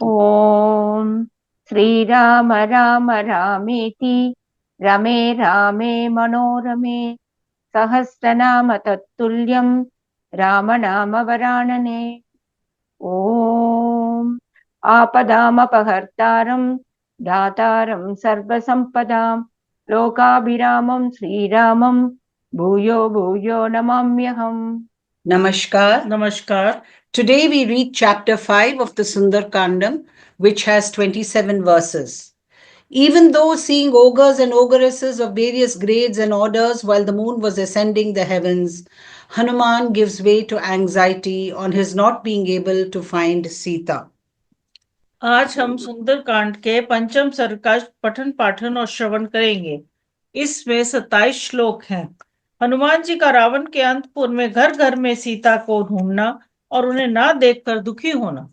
ॐ श्रीराम राम रामेति रमे रामे मनोरमे सहस्रनाम तत्तुल्यं रामनाम वरानने। ॐ आपदामपहर्तारं दातारं सर्वसम्पदां लोकाभिरामं श्रीरामं भूयो भूयो नमाम्यहम्। Namaskar. Namaskar. Today we read chapter 5 of the Sundarkandam, which has 27 verses. Even though seeing ogres and ogresses of various grades and orders while the moon was ascending the heavens, Hanuman gives way to anxiety on his not being able to find Sita. आज हम सुंदरकांड के पंचम सर्ग का पठन पाठन और श्रवण करेंगे। इसमें 27 श्लोक हैं। हनुमान जी का रावण के अंतपुर में घर घर में सीता को ढूंढना और उन्हें ना देखकर दुखी होना।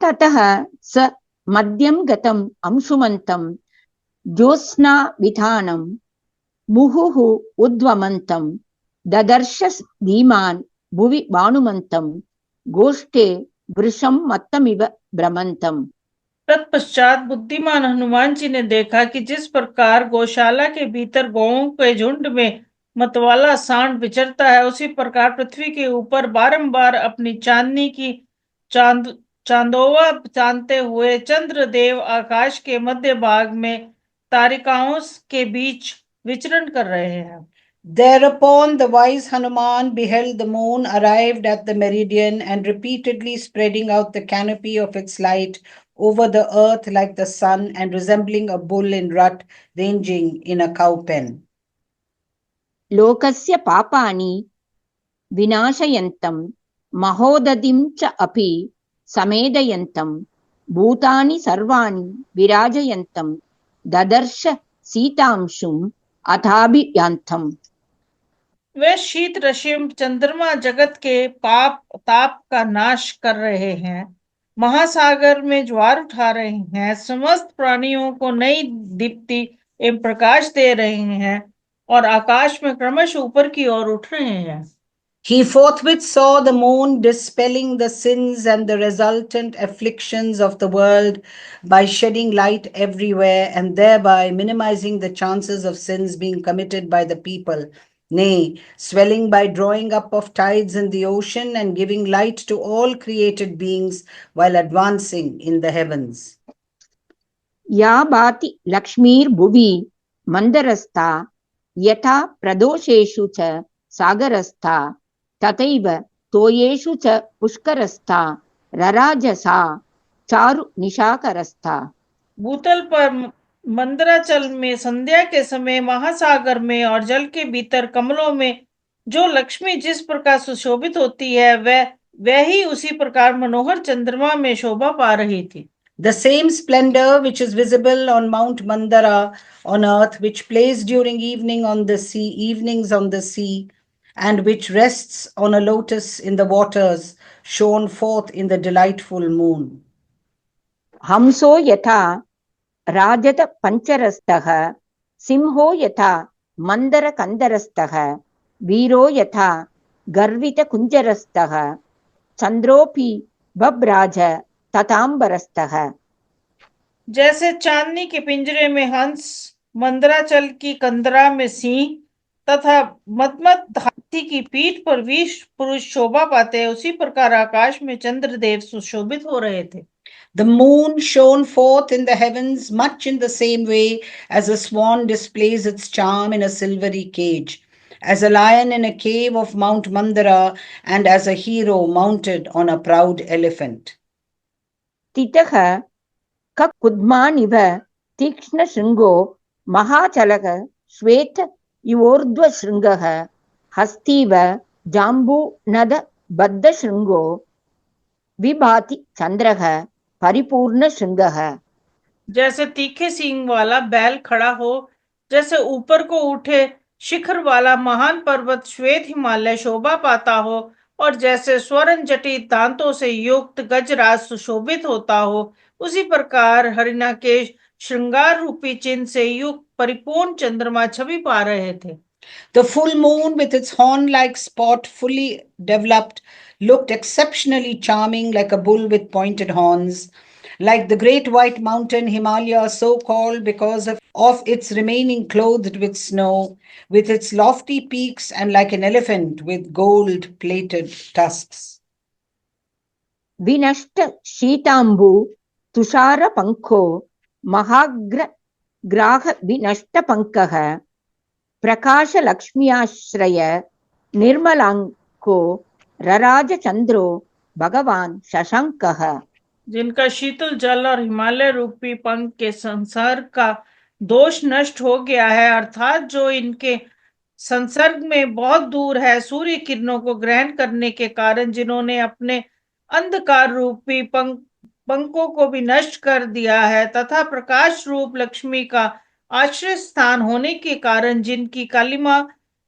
ततः स मध्यं गतम् अंशुमन्तं ज्योत्स्ना विधानं मुहुः उद्वमन्तं ददर्श धीमान् भुवि भानुमन्तं गोष्ठे वृषं मत्तमिव भ्रमन्तम्। तत्पश्चात बुद्धिमान हनुमान जी ने देखा कि जिस प्रकार गौशाला के भीतर गौओं के झुंड में मतवाला सांड विचरता है, उसी प्रकार पृथ्वी के ऊपर बारंबार अपनी चांदनी की चांदोवा चांदते हुए चंद्रदेव आकाश के मध्य भाग में तारिकाओं के बीच विचरण कर रहे हैं। Thereupon the wise Hanuman beheld the moon arrived at the meridian and repeatedly spreading out the canopy of its light over the earth like the sun and resembling a bull in rut ranging in a cow pen. लोकस्य पापानि विनाशयन्तं महोदधिं च अपि समेदयन्तं भूतानि सर्वाणि विराजयन्तं ददर्श सीतांशुम् अथाभियान्तम्। वे शीत रश्मि चंद्रमा जगत के पाप ताप का नाश कर रहे हैं, महासागर में ज्वार उठा रहे हैं, समस्त प्राणियों को नई दीप्ति एवं प्रकाश दे रहे हैं और आकाश में क्रमश ऊपर की ओर उठ रहे हैं। He forthwith saw the moon dispelling the sins and the resultant afflictions of the world by shedding light everywhere and thereby minimizing the chances of sins being committed by the people. Nay, swelling by drawing up of tides in the ocean and giving light to all created beings while advancing in the heavens. या भाति लक्ष्मीर्भुवि मन्दरस्था यथा प्रदोषेषु च सागरस्था तथैव तोयेषु च पुष्करस्था रराजसा चारु निशाकरस्था। भूतल पर मंदराचल में संध्या के समय, महासागर में और जल के भीतर कमलों में जो लक्ष्मी जिस प्रकार सुशोभित होती है, वह ही उसी प्रकार मनोहर चंद्रमा में शोभा पा रही थी। The same splendor which is visible on Mount Mandara on earth, which plays during evenings on the sea, and which rests on a lotus in the waters, shone forth in the delightful moon. हंसो यथा राजत पंचरस्तः सिंहो यथा मंदर कंदरस्तः वीरो यथा गर्वित कुंजरस्तः चंद्रोपि बभ्राज ततांबरस्तः। जैसे चांदनी के पिंजरे में हंस, मंदराचल की कंदरा में सिंह तथा मदमद हाथी की पीठ पर 20 पुरुष शोभा पाते हैं, उसी प्रकार आकाश में चंद्रदेव सुशोभित हो रहे थे। The moon shone forth in the heavens much in the same way as a swan displays its charm in a silvery cage, as a lion in a cave of Mount Mandara, and as a hero mounted on a proud elephant. तितः ककुद्मानिव तीक्ष्ण शृंगो महाचलः श्वेत इवोर्ध्व शृंगः हस्तीव जाम्बूनद बद्ध शृंगो विभाति चंद्रः परिपूर्ण शृंगः। जैसे तीखे सींग वाला बैल खड़ा हो, जैसे ऊपर को उठे शिखर वाला महान पर्वत श्वेत हिमालय शोभा पाता हो, और जैसे स्वर्ण जटित दांतों से युक्त गजराज सुशोभित होता हो, उसी प्रकार हरिणा के श्रृंगार रूपी चिन्ह से युक्त परिपूर्ण चंद्रमा छवि पा रहे थे। The full moon, with its horn-like spot fully developed, looked exceptionally charming, like a bull with pointed horns, like the great white mountain Himalaya, so called because of its remaining clothed with snow, with its lofty peaks, and like an elephant with gold-plated tusks. विनष्ट शीताम्बु तुषार पंखो महाग्र ग्राह विनष्ट पंकः प्रकाश लक्ष्म्याश्रय निर्मलांको रराज चंद्रो भगवान शशांकः, जिनका शीतल जल और हिमालय रूपी पंख के संसर्ग का दोष नष्ट हो गया है, अर्थात जो इनके संसर्ग में बहुत दूर है, सूर्य किरणों को ग्रहण करने के कारण जिन्होंने अपने अंधकार रूपी पंखों को भी नष्ट कर दिया है, तथा प्रकाश रूप लक्ष्मी का आश्रय स्थान होने के कारण जिनकी कालिमा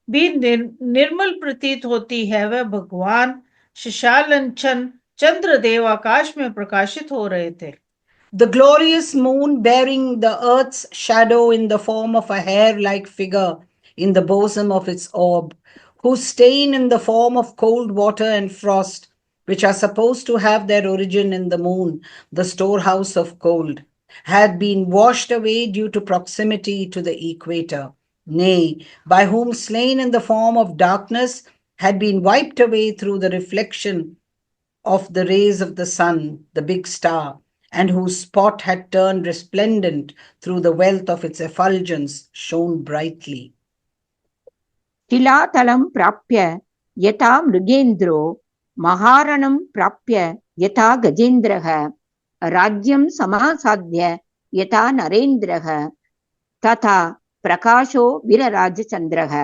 भी निर्मल प्रतीत होती है, वह भगवान शशालंचन चंद्रदेव आकाश में प्रकाशित हो रहे थे। The glorious moon, bearing the earth's shadow in the form of a hair-like figure in the bosom of its orb, whose stain in the form of cold water and frost, which are supposed to have their origin in the moon, the storehouse of cold, had been washed away due to proximity to the equator. Nay, by whom slain in the form of darkness had been wiped away through the reflection of the rays of the sun, the big star, and whose spot had turned resplendent through the wealth of its effulgence, shone brightly. तिलातलं प्राप्य यथा मृगेन्द्रो महारणं प्राप्य यथा गजेन्द्रः राज्यं समासाद्य यथा नरेन्द्रः तथा प्रकाशो विरराजचंद्रः।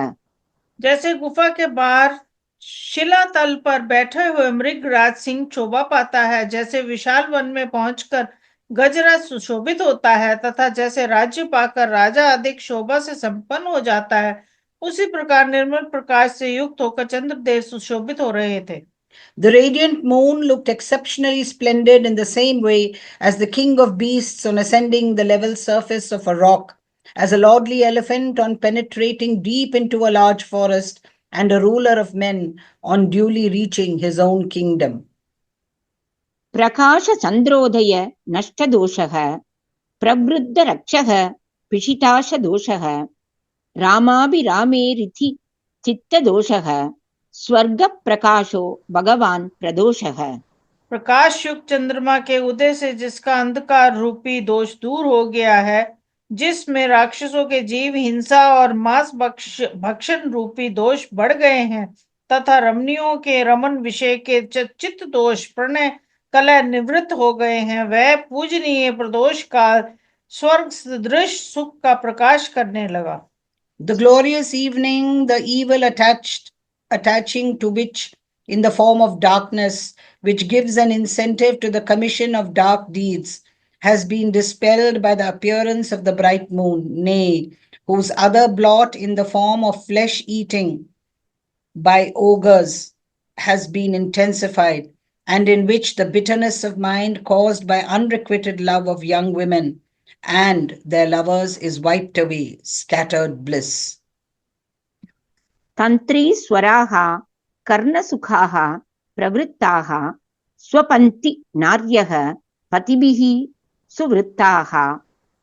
जैसे गुफा के बाहर शिलातल पर बैठे हुए मृगराज सिंह शोभा पाता है, जैसे विशाल वन में पहुंचकर गजराज सुशोभित होता है, तथा जैसे राज्य पाकर राजा अधिक शोभा से संपन्न हो जाता है, उसी प्रकार निर्मल प्रकाश से युक्त होकर चंद्रदेव सुशोभित हो रहे थे। The radiant moon looked exceptionally splendid in the same way as the king of beasts on ascending the level surface of a rock, as a lordly elephant on penetrating deep into a large forest, and a ruler of men on duly reaching his own kingdom. प्रकाश चंद्रोदय नष्ट दोषः प्रवृद्ध रक्षः पिशिताश दोषः रामाभिरामे रिथि चित्त दोषः स्वर्ग प्रकाशो भगवान प्रदोषः। प्रकाश युक्त चंद्रमा के उदय से जिसका अंधकार रूपी दोष दूर हो गया है, जिसमें राक्षसों के जीव हिंसा और मांस भक्षण रूपी दोष बढ़ गए हैं, तथा रमणियों के रमन विषय के चित्त दोष प्रणय कलह निवृत्त हो गए हैं, वह पूजनीय प्रदोष काल स्वर्ग सदृश सुख का प्रकाश करने लगा। The glorious evening, the evil attaching to which in the form of darkness, which gives an incentive to the commission of dark deeds, has been dispelled by the appearance of the bright moon, nay, whose other blot in the form of flesh eating by ogres has been intensified, and in which the bitterness of mind caused by unrequited love of young women and their lovers is wiped away, scattered bliss. तंत्री स्वराः कर्णसुखाः प्रवृत्ताः स्वपन्ति नार्यः पतिभिः सुवृत्ताः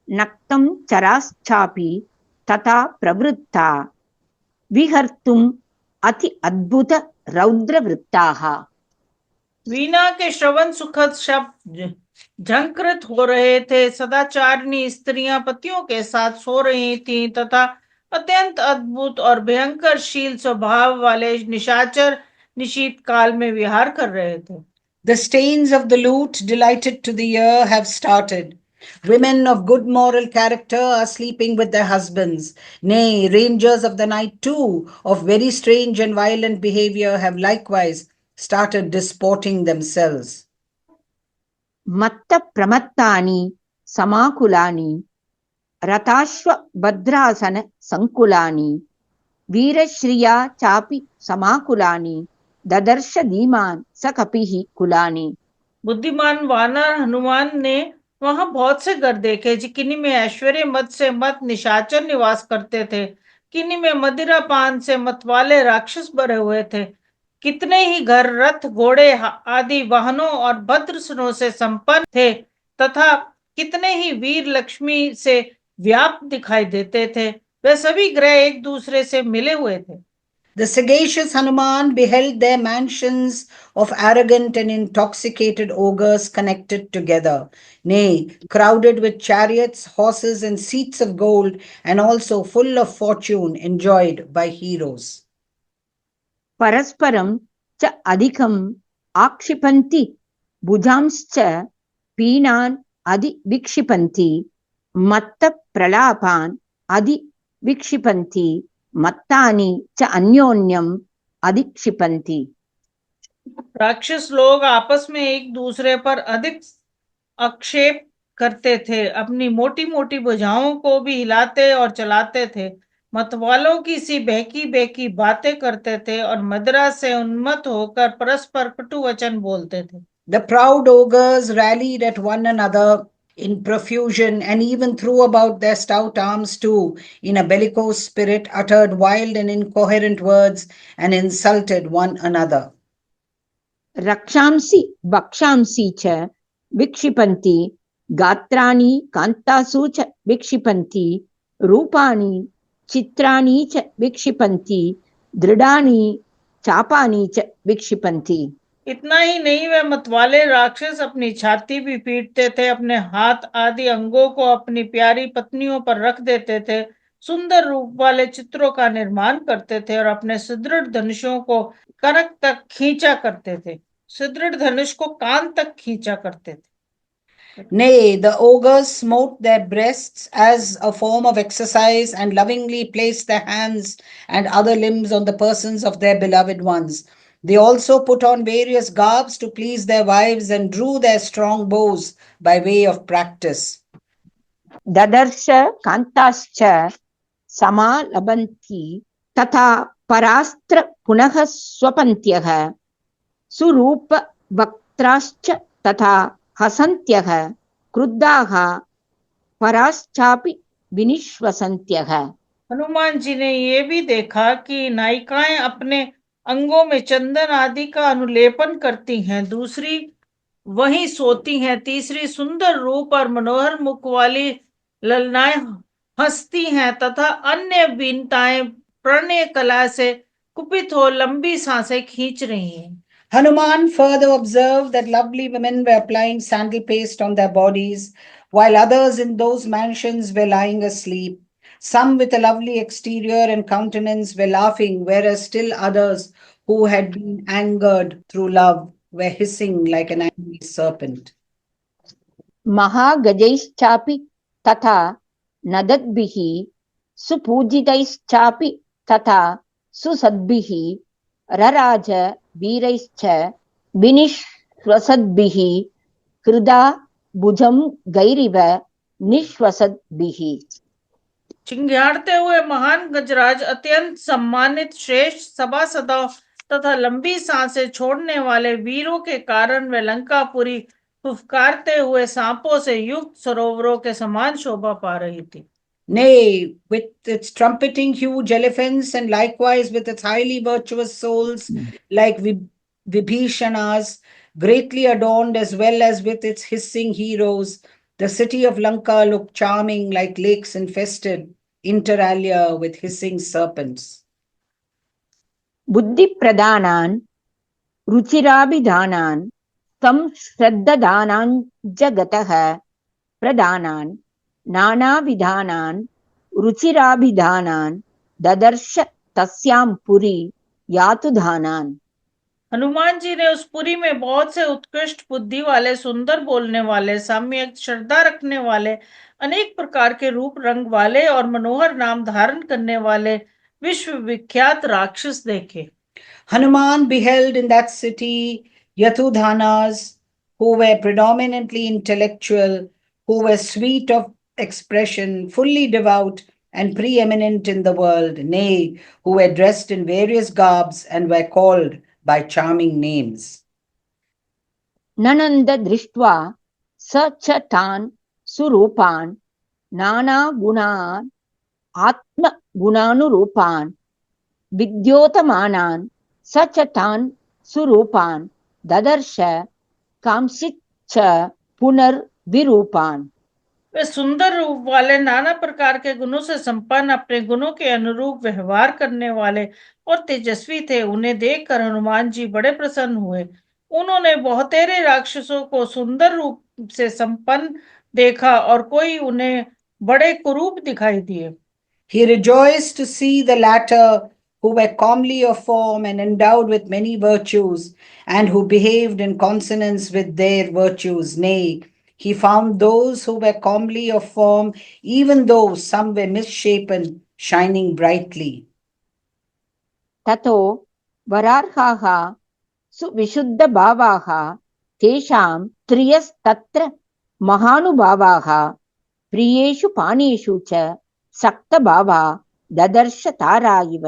नक्तं चराश्चापि तथा प्रवृत्ता विहर्तुम् अति अद्भुत रौद्रवृत्ताः। वीणा के श्रवण सुखद शब्द झंकृत हो रहे थे, सदाचारिणी स्त्रियां पतियों के साथ सो रही थीं, तथा अत्यंत अद्भुत और भयंकर शील स्वभाव वाले निशाचर निशीत काल में विहार कर रहे थे। The strains of the lute delighted to the ear have started. Women of good moral character are sleeping with their husbands. Nay, rangers of the night too, of very strange and violent behavior, have likewise started disporting themselves. मत्त प्रमत्तानि समाकुलानि रताश्व भद्रासन संकुलानि वीरश्रिया चापि समाकुलानि ददर्श धीमान सकपिहि कुलानि। बुद्धिमान वानर हनुमान ने वहां बहुत से घर देखे जिनमें ऐश्वर्य मद से मत निशाचर निवास करते थे, किन्हीं में मदिरा पान से मतवाले राक्षस भरे हुए थे। कितने ही घर, रथ, घोड़े आदि वाहनों और भद्रसनों से संपन्न थे तथा कितने ही वीर लक्ष्मी से व्याप्त दिखाई देते थे। वे सभी ग्रह एक दूसरे से मिले हुए थे। The sagacious Hanuman beheld their mansions of arrogant and intoxicated ogres connected together, nay, crowded with chariots, horses, and seats of gold, and also full of fortune enjoyed by heroes. परस्परं च अधिकम् आक्षिपन्ति भुजांश्च पीनान् अधिविक्षिपन्ति मत्तप्रलापान् अधिविक्षिपन्ति मत्तानि च अन्योन्यम् अधिक्षिपन्ति। राक्षस लोग आपस में एक दूसरे पर अधिक आक्षेप करते थे, अपनी मोटी मोटी भुजाओं को भी हिलाते और चलाते थे, मतवालों की सी बहकी बहकी बातें करते थे और मदिरा से उन्मत्त होकर परस्पर कटु वचन बोलते थे। The proud ogres rallied at one another in profusion and even threw about their stout arms too, in a bellicose spirit, uttered wild and incoherent words, and insulted one another. रक्षांसि भक्षांसि च विक्षिपन्ति गात्राणि कान्तासु च विक्षिपन्ति रूपाणि चित्राणि च विक्षिपन्ति दृढ़ानि चापानि च विक्षिपन्ति। इतना ही नहीं, वे मतवाले राक्षस अपनी छाती भी पीटते थे, अपने हाथ आदि अंगों को अपनी प्यारी पत्नियों पर रख देते थे, सुंदर रूप वाले चित्रों का निर्माण करते थे और अपने सुदृढ़ धनुषों को कनक तक खींचा करते थे, सुदृढ़ धनुष को कान तक खींचा करते थे। Nay, the ogres smote their breasts as a form of exercise and lovingly placed their hands and other limbs on the persons of their beloved ones. They also put on various garbs to please their wives and drew their strong bows by way of practice. ददर्श कान्ताश्च समालभन्ति तथा परास्त्र पुनः स्वपन्त्यः सुरूप वक्त्राश्च तथा हसन्त्यः क्रुद्धाः पराश्चापि विनिश्वसन्त्यः। हनुमान जी ने ये भी देखा कि नायिकाएं अपने अंगों में चंदन आदि का अनुलेपन करती हैं, दूसरी वहीं सोती हैं, तीसरी सुंदर रूप और मनोहर मुख वाली ललनाएं हंसती हैं तथा अन्य बीनताएं प्रणय कला से कुपित हो लंबी सांसें खींच रही हैं। Hanuman further observed that lovely women were applying sandal paste on their bodies, while others in those mansions were lying asleep. Some with a lovely exterior and countenance were laughing, whereas still others who had been angered through love were hissing like an angry serpent. महागजैश्चापि तथा नदद्भिः सुपूजितैश्चापि तथा सुसद्भिः रराज वीरैश्च विनिश्वसद्भिः हृदा भुजं गैरिव निश्वसद्भिः। चिंगारते हुए महान गजराज, अत्यंत सम्मानित श्रेष्ठ सभासदों तथा लंबी सांसें छोड़ने वाले वीरों के कारण वे लंकापुरी फुफकारते हुए सांपों से युक्त सरोवरों के समान शोभा पा रही थी। Nay, with its trumpeting huge elephants and likewise with its highly virtuous souls like Vibhishana's, greatly adorned as well as with its hissing heroes, the city of Lanka looked charming like lakes infested inter alia with hissing serpents. बुद्धि प्रदानान् रुचिराभिधानान् संश्रद्धदानान् जगतः प्रदानान् नानाविधानान् रुचिराभिधानान् ददर्श तस्यां पुरी यातुधानान्। हनुमान जी ने उस पुरी में बहुत से उत्कृष्ट बुद्धि वाले, सुंदर बोलने वाले, सम्यक श्रद्धा रखने वाले, अनेक प्रकार के रूप रंग वाले और मनोहर नाम धारण करने वाले विश्व विख्यात राक्षस देखे। Hanuman beheld in that city Yatudhanas, who were predominantly intellectual, who were sweet of expression, fully devout, and preeminent in the world, nay, who were dressed in various garbs and were called by charming names. ननन्द दृष्ट्वा स च तान् सुरूपान् नानागुणान् आत्म गुणानुरूपान् विद्योतमानान् स च तान् सुरूपान् ददर्श कांसित च पुनर्विरूपान्। वे सुंदर रूप वाले, नाना प्रकार के गुणों से संपन्न, अपने गुणों के अनुरूप व्यवहार करने वाले और तेजस्वी थे। उन्हें देखकर हनुमान जी बड़े प्रसन्न हुए। उन्होंने बहुतेरे राक्षसों को सुंदर रूप से संपन्न देखा और कोई उन्हें बड़े कुरूप दिखाई दिए। He rejoiced to see the latter, who were comely of form and endowed with many virtues, and who behaved in consonance with their virtues. Nay, he found those who were comely of form, even though some were misshapen, shining brightly. ततो वरार्हाः सुविशुद्धभावाः तेषां त्रियस्तत्र महानुभावाः प्रियेषु पानेषु च सक्तभावा ददर्श तारा इव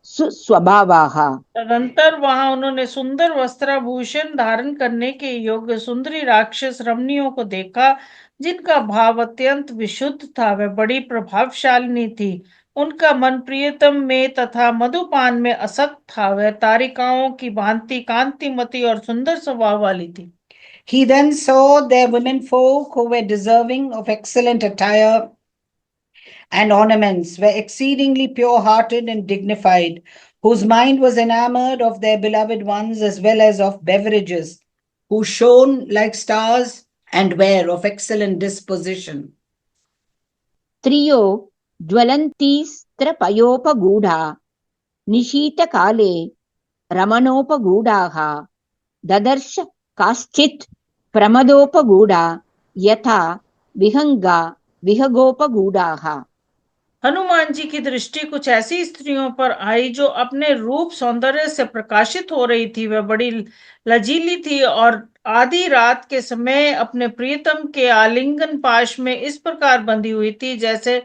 सुस्वभावाः। तदंतर वहां उन्होंने सुंदर वस्त्राभूषण धारण करने के योग्य सुंदरी राक्षस रमणियों को देखा, जिनका भाव अत्यंत विशुद्ध था। वह बड़ी प्रभावशालिनी थी। उनका मन प्रियतम में तथा मधुपान में असक्त था। वह तारिकाओं की भांति कांतिमती और सुंदर स्वभाव वाली थी। He then saw their women folk who were deserving of excellent attire and ornaments, were exceedingly pure hearted and dignified, whose mind was enamored of their beloved ones as well as of beverages, who shone like stars and were of excellent disposition. त्रियो ज्वलन्तीस्त्रपयोपगूढा निशीतकाले रमणोपगूढाः ददर्श काश्चित् प्रमदोपगूढा यथा विहंगा विहगोपगूढाः। हनुमान जी की दृष्टि कुछ ऐसी स्त्रियों पर आई जो अपने रूप सौंदर्य से प्रकाशित हो रही थी। वह बड़ी लजीली थी और आधी रात के समय अपने प्रियतम के आलिंगन पाश में इस प्रकार बंधी हुई थी जैसे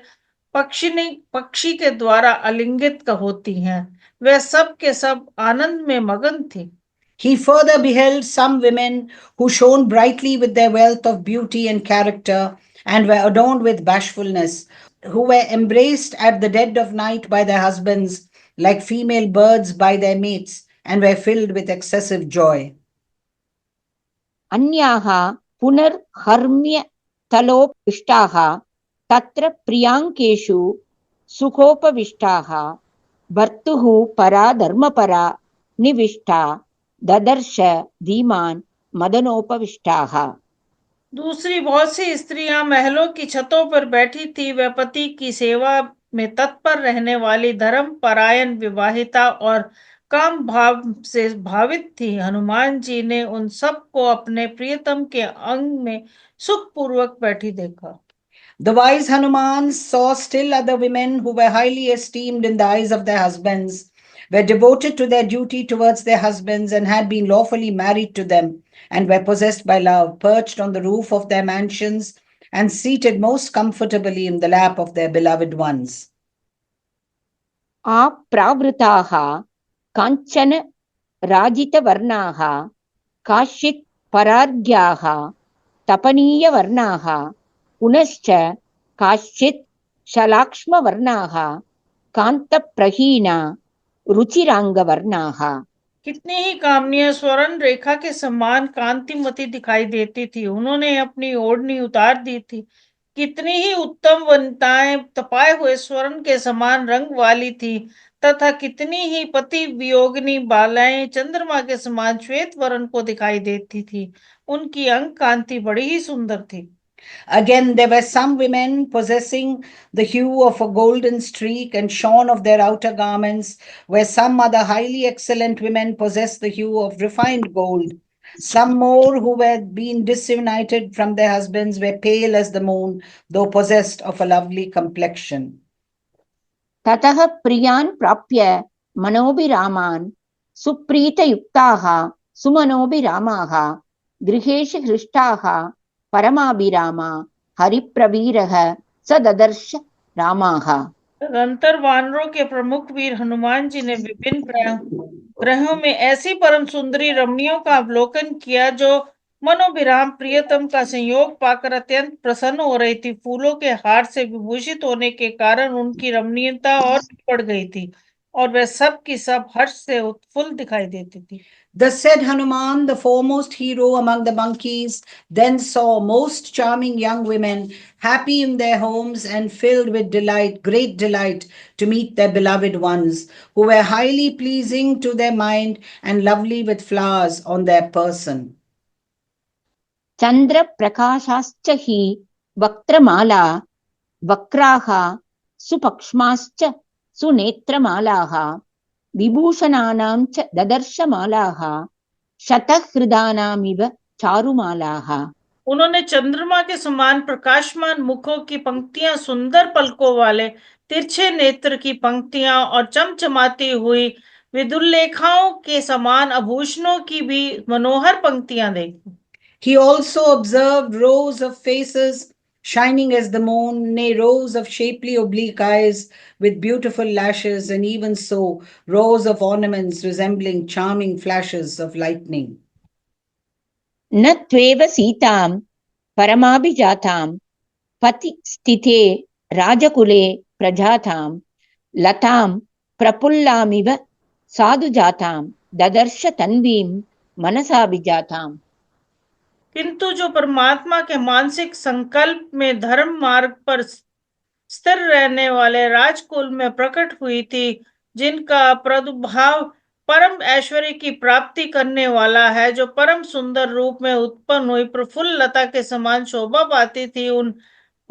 पक्षी के द्वारा आलिंगित होती हैं। वह सब के सब आनंद में मगन थी। He further beheld some women who shone brightly with their wealth of beauty and character and were adorned with bashfulness, who were embraced at the dead of night by their husbands like female birds by their mates and were filled with excessive joy. अन्याः पुनर्हर्म्य तलोपविष्टाः तत्र प्रियांकेषु सुखोपविष्टाः भर्तुः परा धर्मपरा निविष्टा ददर्श धीमान मदनोपविष्टाः। दूसरी बहुत सी स्त्रियां महलों की छतों पर बैठी थी। वह पति की सेवा में तत्पर रहने वाली धर्म परायण विवाहिता और काम भाव से भावित थी। हनुमान जी ने उन सब को अपने प्रियतम के अंग में सुखपूर्वक बैठी देखा। The wise Hanuman saw still other women who were highly esteemed in the eyes of their husbands, were devoted to their duty towards their husbands, and had been lawfully married to them, and were possessed by love, perched on the roof of their mansions, and seated most comfortably in the lap of their beloved ones. आप्रावृताः काञ्चन राजितवर्णाः काश्चित् परार्घ्याः तपनीयवर्णाः पुनश्च काश्चित् शलाक्ष्मवर्णाः कान्तप्रहीना रुचिरांगवर्णाः। कितनी ही कामनियां स्वर्ण रेखा के समान कांतिमती दिखाई देती थी। उन्होंने अपनी ओढ़नी उतार दी थी। कितनी ही उत्तम वनिताएं तपाए हुए स्वर्ण के समान रंग वाली थी तथा कितनी ही पति वियोगिनी बालाएं चंद्रमा के समान श्वेत वर्ण को दिखाई देती थी। उनकी अंग कांति बड़ी ही सुंदर थी। Again, there were some women possessing the hue of a golden streak and shorn of their outer garments, where some other highly excellent women possessed the hue of refined gold. Some more who had been disunited from their husbands were pale as the moon, though possessed of a lovely complexion. ततः प्रियान् प्राप्य मनोभिरामान् सुप्रीतयुक्ताः सुमनोभिरामाः गृहेषु हृष्टाः परमाभिरामा हरिप्रवीरः स ददर्श रामाः। तदंतर वानरों के प्रमुख वीर हनुमान जी ने विभिन्न ग्रहों में ऐसी परम सुंदरी रमणियों का अवलोकन किया जो मनोभिराम प्रियतम का संयोग पाकर अत्यंत प्रसन्न हो रही थी। फूलों के हार से विभूषित होने के कारण उनकी रमणीयता और भी बढ़ गई थी और वह सब की सब हर्ष से उत्फुल्ल दिखाई देती थी। The said Hanuman, the foremost hero among the monkeys, then saw most charming young women happy in their homes and filled with delight, great delight to meet their beloved ones, who were highly pleasing to their mind and lovely with flowers on their person. चंद्र प्रकाशाश्च हि वक्त्रमाला वक्राः सुपक्ष्माश्च सुनेत्रमालाः विभूषणानां च ददर्शमालाः शतहृदानामिव चारुमालाः। उन्होंने चंद्रमा के समान प्रकाशमान मुखों की पंक्तियां, सुंदर पलकों वाले तिरछे नेत्र की पंक्तियां और चमचमाती हुई विदुल्लेखाओं के समान आभूषणों की भी मनोहर पंक्तियां देखी। He also observed rows of faces shining as the moon, nay, rows of shapely oblique eyes with beautiful lashes, and even so, rows of ornaments resembling charming flashes of lightning. न त्वेव सीतां परमाभिजातां पति स्थिते राजकुले प्रजातां लतां प्रफुल्लामिव साधुजातां ददर्श तन्वीं मनसाभिजाताम्। किंतु जो परमात्मा के मानसिक संकल्प में धर्म मार्ग पर स्थिर रहने वाले राजकुल में प्रकट हुई थी, जिनका प्रादुर्भाव परम ऐश्वर्य की प्राप्ति करने वाला है, जो परम सुंदर रूप में उत्पन्न हुई प्रफुल्ल लता के समान शोभा पाती थी, उन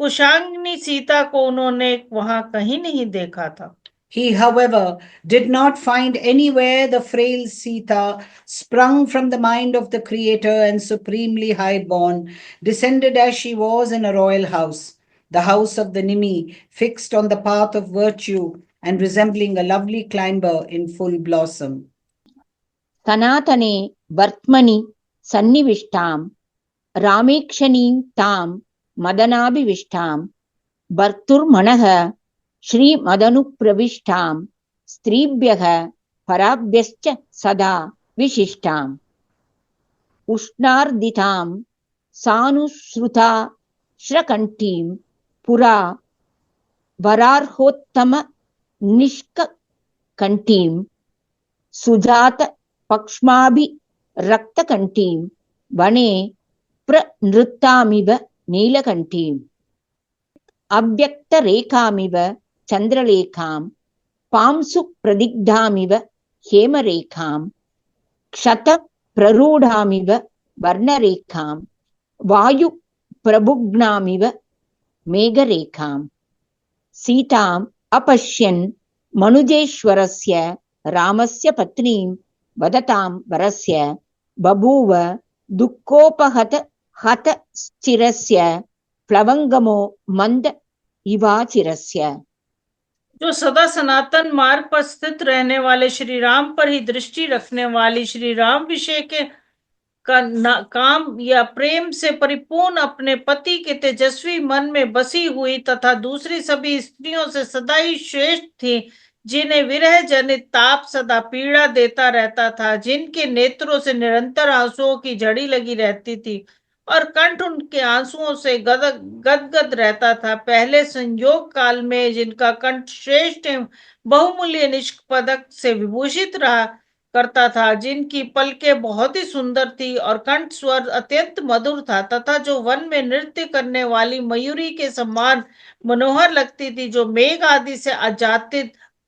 कुशांगिनी सीता को उन्होंने वहां कहीं नहीं देखा था। He, however, did not find anywhere the frail Sita, sprung from the mind of the Creator and supremely high born, descended as she was in a royal house, the house of the Nimi, fixed on the path of virtue and resembling a lovely climber in full blossom. सनातने वर्त्मनि सन्निविष्टां रामेक्षणीं तां मदनाभिविष्टां भर्तुर्मनः श्रीमदनुप्रविष्टां स्त्रीभ्यः पराभ्यश्च सदा विशिष्टाम् उष्णार्दितां सानुश्रुता श्रकण्ठीं पुरा वरार्होत्तम निष्कण्ठीं सुजात पक्ष्माभिरक्तकण्ठीं वने प्रनृत्तामिव नीलकण्ठीम् अव्यक्तरेखामिव चन्द्रलेखां पांसु प्रदिग्धामिव हेमरेखां क्षतप्ररूढामिव वर्णरेखां वायुप्रबुग्नामिव मेघरेखाम् सीताम् अपश्यन् मनुजेश्वरस्य रामस्य पत्नीं वदतां वरस्य बभूव दुःखोपहत हतश्चिरस्य प्लवंगमो मंद इवाचिरस्य। जो सदा सनातन मार्ग पर स्थित रहने वाले श्री राम पर ही दृष्टि रखने वाली, श्री राम विषय के काम या प्रेम से परिपूर्ण अपने पति के तेजस्वी मन में बसी हुई तथा दूसरी सभी स्त्रियों से सदा ही श्रेष्ठ थी, जिन्हें विरह जनित ताप सदा पीड़ा देता रहता था, जिनके नेत्रों से निरंतर आंसुओं की झड़ी लगी रहती थी और कंठ उनके आंसुओं से गदगद रहता था। पहले संयोग काल में जिनका कंठ श्रेष्ठ एवं बहुमूल्य निष्क पदक से विभूषित रहा करता था, जिनकी पलकें बहुत ही सुंदर थी और कंठ स्वर अत्यंत मधुर था, तथा जो वन में नृत्य करने वाली मयूरी के समान मनोहर लगती थी, जो मेघ आदि से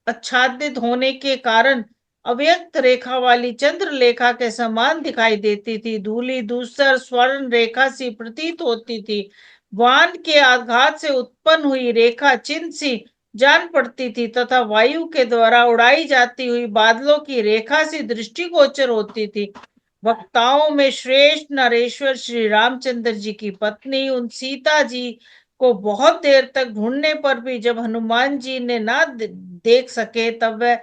आच्छादित होने के कारण अव्यक्त रेखा वाली चंद्रलेखा के समान दिखाई देती थी, धूली दूसर स्वर्ण रेखा सी प्रतीत होती थी, वान के आघात से उत्पन्न हुई रेखा चिन्ह सी जान पड़ती थी तथा वायु के द्वारा उड़ाई जाती हुई बादलों की रेखा सी दृष्टिगोचर होती थी। वक्ताओं में श्रेष्ठ नरेश्वर श्री रामचंद्र जी की पत्नी उन सीता जी को बहुत देर तक ढूंढने पर भी जब हनुमान जी ने ना देख सके, तब वह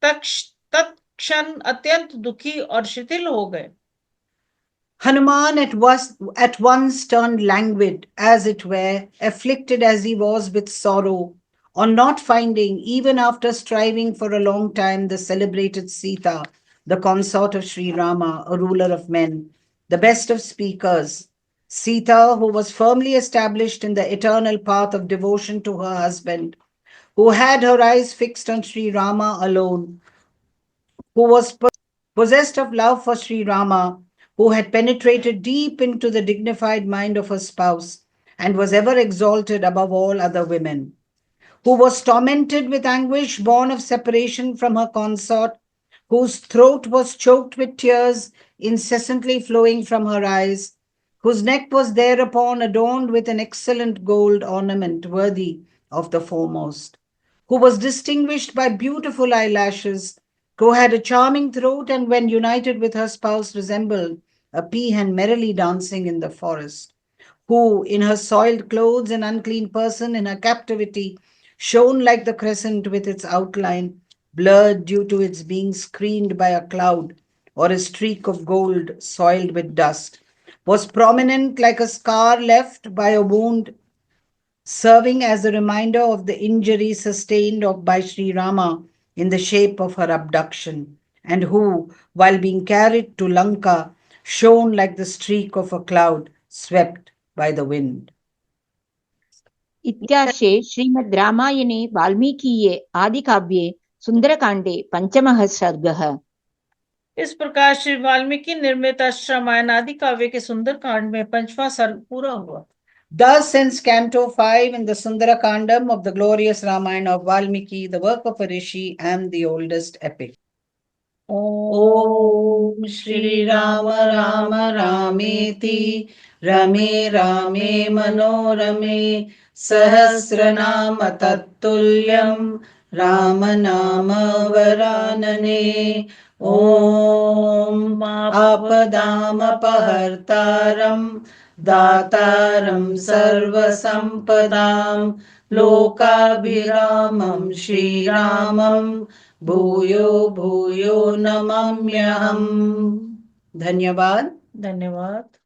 तत्क्षण अत्यंत दुखी और शिथिल हो गए। Hanuman at once turned languid, as it were, afflicted as he was with sorrow, on not finding, even after striving for a long time, the celebrated Sita, the consort of Sri Rama, a ruler of men. the best of speakers. Sita, who was firmly established in the eternal path of devotion to her husband, who had her eyes fixed on Sri Rama alone, who was possessed of love for Sri Rama, who had penetrated deep into the dignified mind of her spouse and was ever exalted above all other women, who was tormented with anguish born of separation from her consort, whose throat was choked with tears incessantly flowing from her eyes, whose neck was thereupon adorned with an excellent gold ornament worthy of the foremost, who was distinguished by beautiful eyelashes, who had a charming throat, and when united with her spouse resembled a peahen merrily dancing in the forest, who, in her soiled clothes and unclean person in her captivity, shone like the crescent with its outline blurred due to its being screened by a cloud or a streak of gold soiled with dust, was prominent like a scar left by a wound, serving as a reminder of the injury sustained by Sri Rama in the shape of her abduction, and who, while being carried to Lanka, shone like the streak of a cloud swept by the wind. इत्याशे Shrimad रामायणे वाल्मीकीये आदिकाव्ये सुंदरकांडे पंचमः सर्गः। इस प्रकार श्री वाल्मीकि निर्मित रामायण आदि काव्य के सुंदर कांड में पंचवां सर्ग पूरा हुआ। Thus ends Canto 5 in the Sundarakandam of the glorious Ramayana of Valmiki, the work of a rishi and the oldest epic. Om Shri Rama Rama Rameti Rame Rame Manorame Sahasranama Tattulyam Rama Nama Varanane. Om Apadam Apahartaram Dataram Sarvasampadam Lokabhiramam Shri Ramam Bhuyo Bhuyo Namamyaham. Dhanyavad. धन्यवाद।